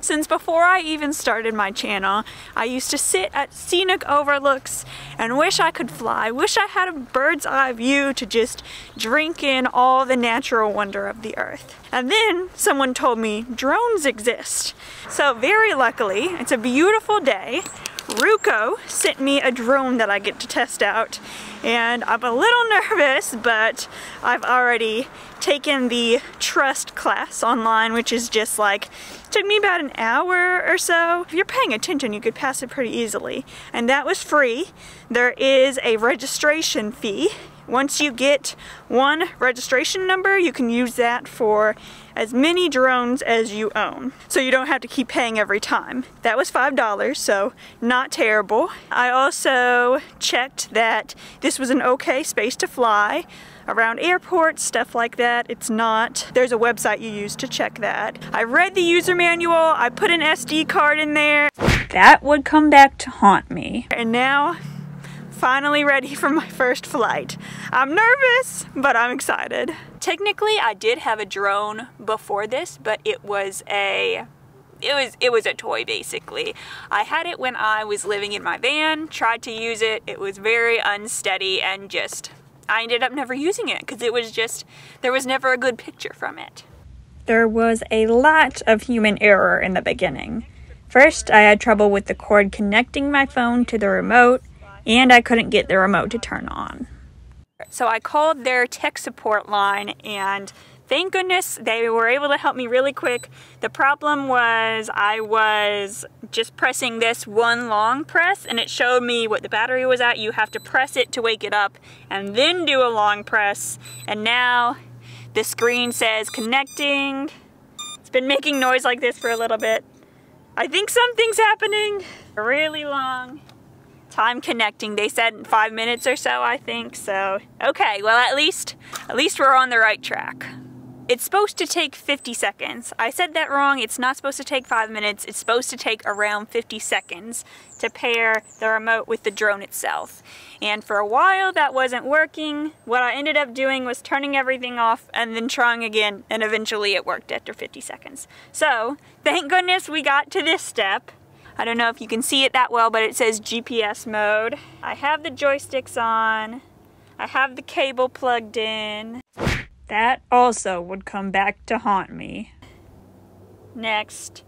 Since before I even started my channel, I used to sit at scenic overlooks and wish I could fly, wish I had a bird's eye view to just drink in all the natural wonder of the earth. And then someone told me drones exist. So very luckily, it's a beautiful day. Ruko sent me a drone that I get to test out, and I'm a little nervous, but I've already taken the trust class online, which is just like, took me about an hour or so. If you're paying attention, you could pass it pretty easily, and that was free. There is a registration fee. Once you get one registration number, you can use that for as many drones as you own. So you don't have to keep paying every time. That was $5, so not terrible. I also checked that this was an okay space to fly around airports, stuff like that. It's not. There's a website you use to check that. I read the user manual, I put an SD card in there. That would come back to haunt me. And now, finally ready for my first flight. I'm nervous, but I'm excited. Technically, I did have a drone before this, but it was a toy basically. I had it when I was living in my van, tried to use it. It was very unsteady and I ended up never using it because there was never a good picture from it. There was a lot of human error in the beginning. First, I had trouble with the cord connecting my phone to the remote, and I couldn't get the remote to turn on. So I called their tech support line, and thank goodness they were able to help me really quick. The problem was I was just pressing this one long press, and it showed me what the battery was at. You have to press it to wake it up and then do a long press, and now the screen says connecting. It's been making noise like this for a little bit. I think something's happening. Really long time connecting. They said 5 minutes or so, I think. So, okay, well at least we're on the right track. It's supposed to take 50 seconds. I said that wrong. It's not supposed to take 5 minutes. It's supposed to take around 50 seconds to pair the remote with the drone itself. And for a while that wasn't working. What I ended up doing was turning everything off and then trying again, and eventually it worked after 50 seconds. So, thank goodness we got to this step. I don't know if you can see it that well, but it says GPS mode. I have the joysticks on. I have the cable plugged in. That also would come back to haunt me. Next,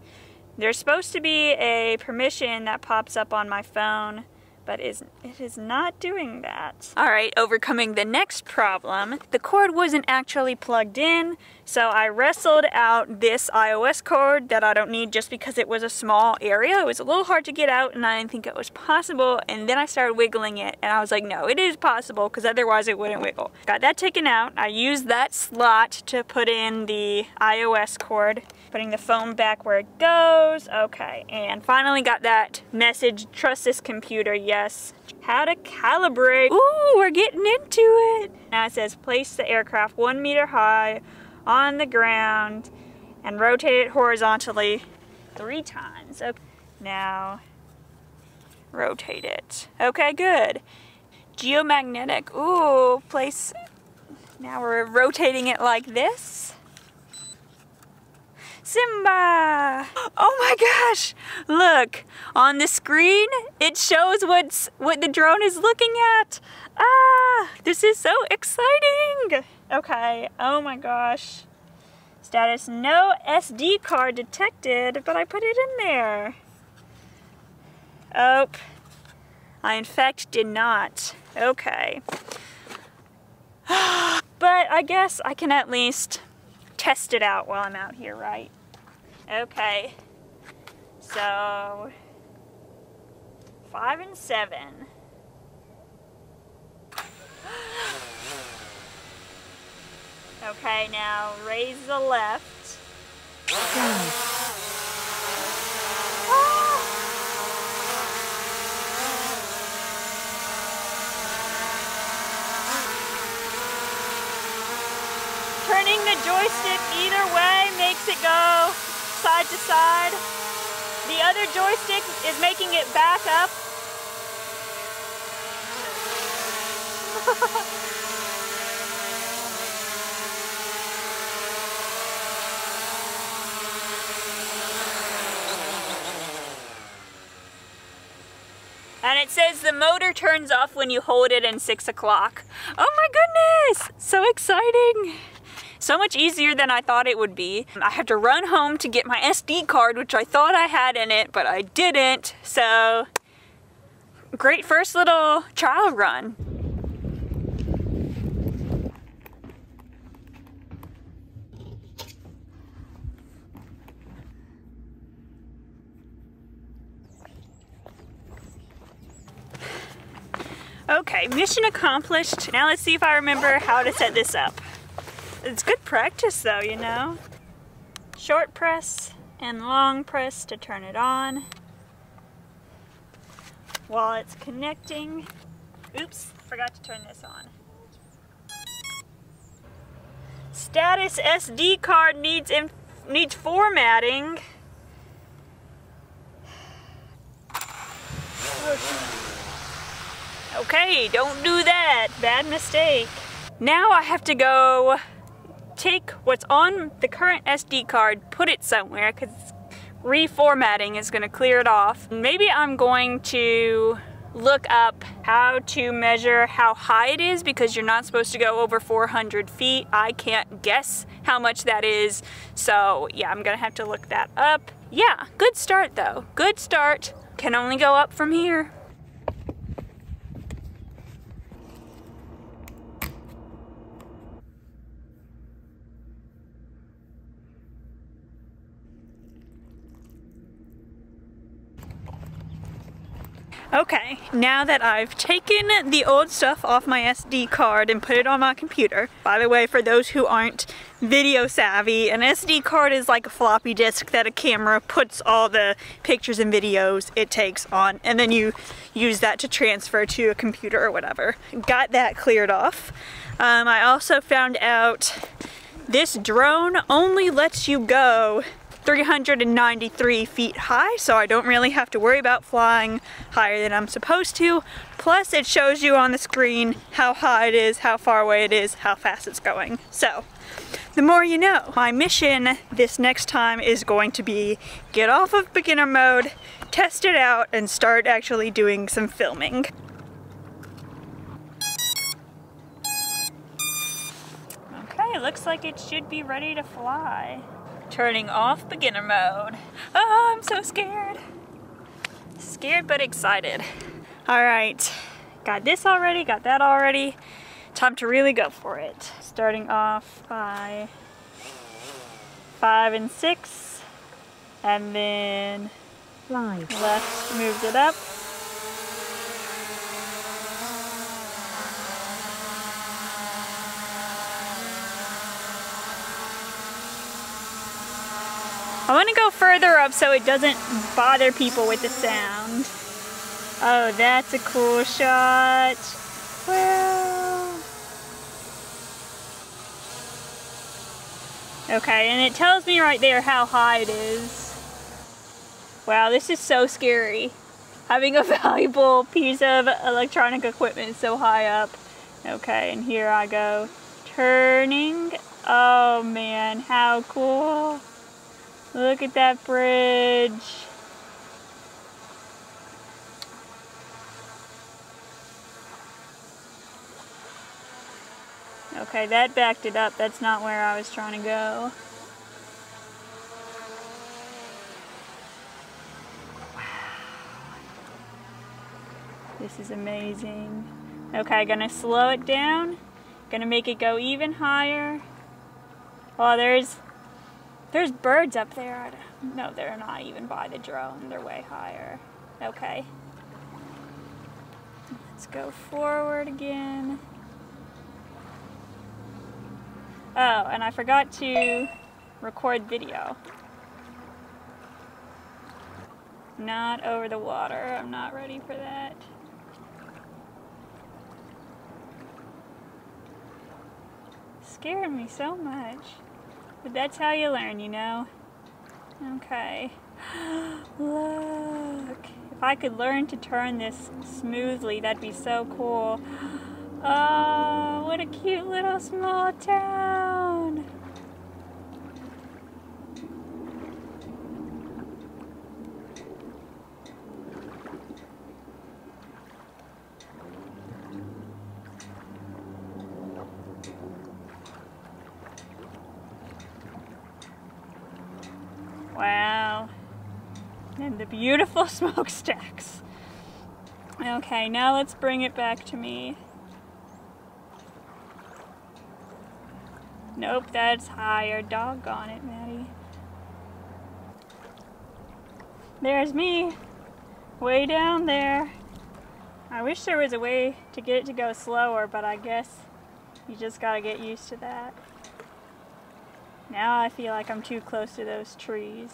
there's supposed to be a permission that pops up on my phone, but it is not doing that. Alright, overcoming the next problem. The cord wasn't actually plugged in, so I wrestled out this iOS cord that I don't need just because it was a small area. It was a little hard to get out and I didn't think it was possible, and then I started wiggling it and I was like, no, it is possible because otherwise it wouldn't wiggle. Got that taken out. I used that slot to put in the iOS cord, putting the phone back where it goes. Okay, and finally got that message, trust this computer, yes. How to calibrate. Ooh, we're getting into it. Now it says place the aircraft 1 meter high on the ground and rotate it horizontally 3 times. Okay. Now rotate it. Okay, good. Geomagnetic. Ooh, place. Now we're rotating it like this. Simba! Oh my gosh! Look, on the screen, it shows what the drone is looking at. Ah, this is so exciting! Okay, oh my gosh. Status, no SD card detected, but I put it in there. Oh, I in fact did not. Okay. But I guess I can at least test it out while I'm out here, right? Okay. So 5 and 7. Okay, now raise the left. Turning the joystick either way makes it go side to side. The other joystick is making it back up. And it says the motor turns off when you hold it in 6 o'clock. Oh my goodness, so exciting. So much easier than I thought it would be. I have to run home to get my SD card, which I thought I had in it, but I didn't. So, great first little trial run. Okay, mission accomplished. Now let's see if I remember how to set this up. It's good practice though, you know. Short press and long press to turn it on. While it's connecting. Oops, forgot to turn this on. Status SD card needs formatting. Okay, don't do that. Bad mistake. Now I have to go take what's on the current SD card, put it somewhere, because reformatting is going to clear it off. Maybe I'm going to look up how to measure how high it is, because you're not supposed to go over 400 feet. I can't guess how much that is. So yeah, I'm going to have to look that up. Yeah, good start though. Good start. Can only go up from here. Okay, now that I've taken the old stuff off my SD card and put it on my computer. By the way, for those who aren't video savvy, an SD card is like a floppy disk that a camera puts all the pictures and videos it takes on, and then you use that to transfer to a computer or whatever. Got that cleared off. I also found out this drone only lets you go 393 feet high, so I don't really have to worry about flying higher than I'm supposed to. Plus, it shows you on the screen how high it is, how far away it is, how fast it's going. So, the more you know. My mission this next time is going to be get off of beginner mode, test it out, and start actually doing some filming. Okay, looks like it should be ready to fly. Turning off beginner mode. Oh, I'm so scared. Scared but excited. All right, got this already, got that already. Time to really go for it. Starting off by 5 and 6, and then left moves it up. I want to go further up so it doesn't bother people with the sound. Oh, that's a cool shot. Wow. Okay, and it tells me right there how high it is. Wow, this is so scary. Having a valuable piece of electronic equipment so high up. Okay, and here I go. Turning. Oh man, how cool. Look at that bridge. Okay, that backed it up. That's not where I was trying to go. Wow. This is amazing. Okay, gonna slow it down. Gonna make it go even higher. Oh, there's birds up there. No, they're not even by the drone. They're way higher. Okay. Let's go forward again. Oh, and I forgot to record video. Not over the water. I'm not ready for that. Scared me so much. But that's how you learn, you know? Okay. Look. If I could learn to turn this smoothly, that'd be so cool. Oh, what a cute little small town. And the beautiful smokestacks. Okay, now let's bring it back to me. Nope, that's higher. Doggone it, Maddie. There's me, way down there. I wish there was a way to get it to go slower, but I guess you just gotta get used to that. Now I feel like I'm too close to those trees.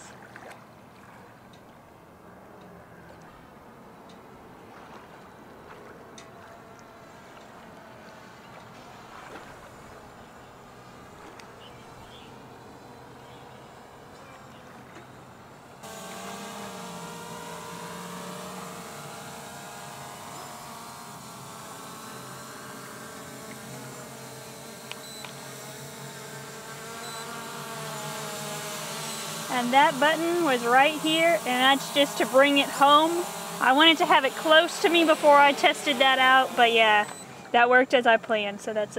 And that button was right here, and that's just to bring it home. I wanted to have it close to me before I tested that out, but yeah, that worked as I planned, so that's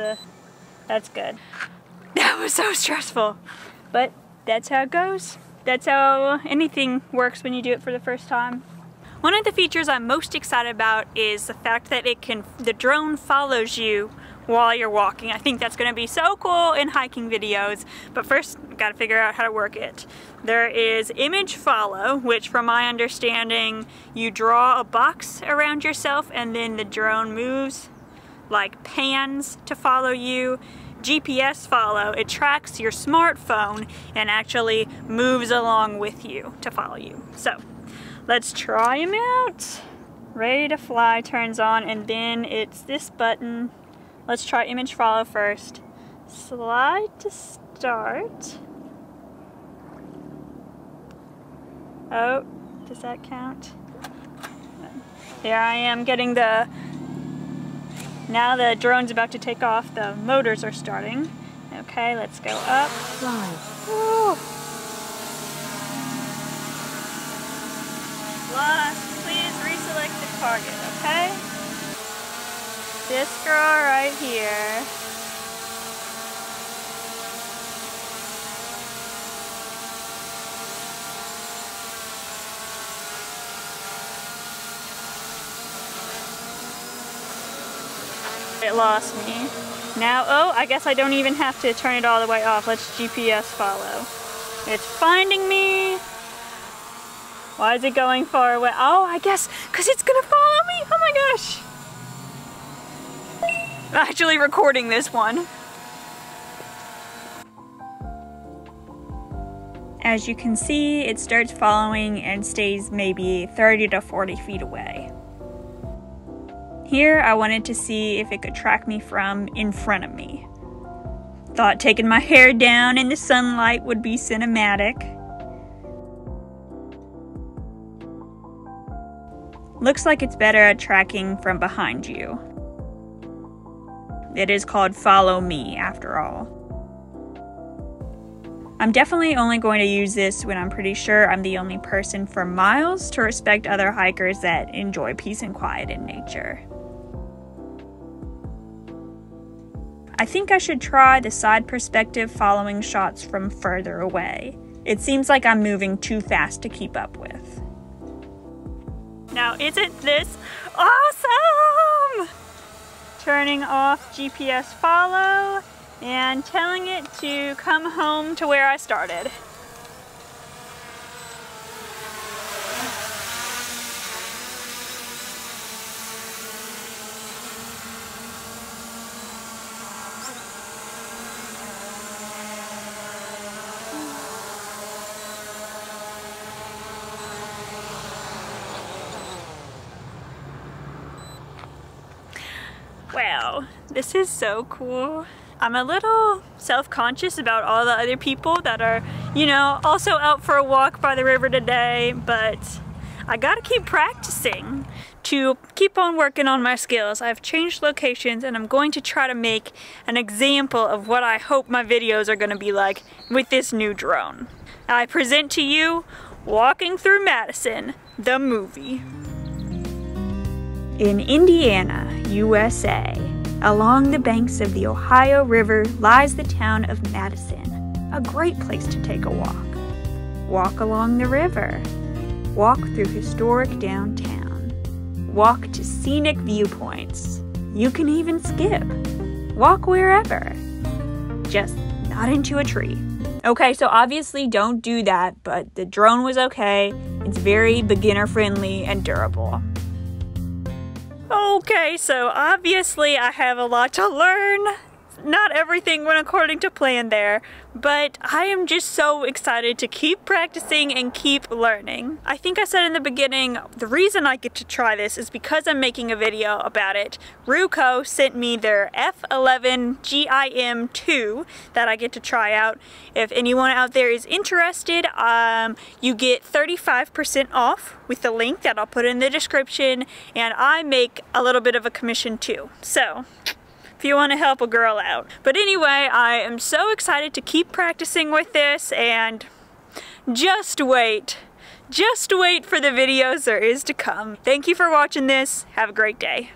good. That was so stressful, but that's how it goes. That's how anything works when you do it for the first time. One of the features I'm most excited about is the fact that the drone follows you while you're walking. I think that's going to be so cool in hiking videos, but first I've got to figure out how to work it. There is image follow, which from my understanding you draw a box around yourself and then the drone moves, like pans to follow you. GPS follow, it tracks your smartphone and actually moves along with you to follow you. So let's try him out. Ready to fly turns on, and then it's this button. Let's try image follow first. Slide to start. Oh, does that count? There I am getting the... Now the drone's about to take off. The motors are starting. Okay, let's go up. Fly. Woo. Lost. Please reselect the target, okay? This girl right here. It lost me. Now, oh, I guess I don't even have to turn it all the way off. Let's GPS follow. It's finding me. Why is it going far away? Oh, I guess because it's gonna follow me. Oh my gosh. I'm actually recording this one. As you can see, it starts following and stays maybe 30 to 40 feet away. Here, I wanted to see if it could track me from in front of me. Thought taking my hair down in the sunlight would be cinematic. Looks like it's better at tracking from behind you. It is called Follow Me, after all. I'm definitely only going to use this when I'm pretty sure I'm the only person for miles to respect other hikers that enjoy peace and quiet in nature. I think I should try the side perspective following shots from further away. It seems like I'm moving too fast to keep up with. Now, isn't this awesome? Turning off GPS follow and telling it to come home to where I started. Wow, this is so cool. I'm a little self-conscious about all the other people that are, you know, also out for a walk by the river today, but I gotta keep practicing to keep on working on my skills. I've changed locations and I'm going to try to make an example of what I hope my videos are gonna be like with this new drone. I present to you Walking Through Madison, the movie. In Indiana, USA, along the banks of the Ohio River lies the town of Madison, a great place to take a walk. Walk along the river. Walk through historic downtown. Walk to scenic viewpoints. You can even skip. Walk wherever. Just not into a tree. Okay, so obviously don't do that, but the drone was okay. It's very beginner friendly and durable. Okay, so obviously I have a lot to learn. Not everything went according to plan there, but I am just so excited to keep practicing and keep learning. I think I said in the beginning, the reason I get to try this is because I'm making a video about it. Ruko sent me their F11 GIM2 that I get to try out. If anyone out there is interested, you get 35% off with the link that I'll put in the description, and I make a little bit of a commission too. So, if you want to help a girl out. But anyway, I am so excited to keep practicing with this, and just wait for the videos there is to come. Thank you for watching this. Have a great day.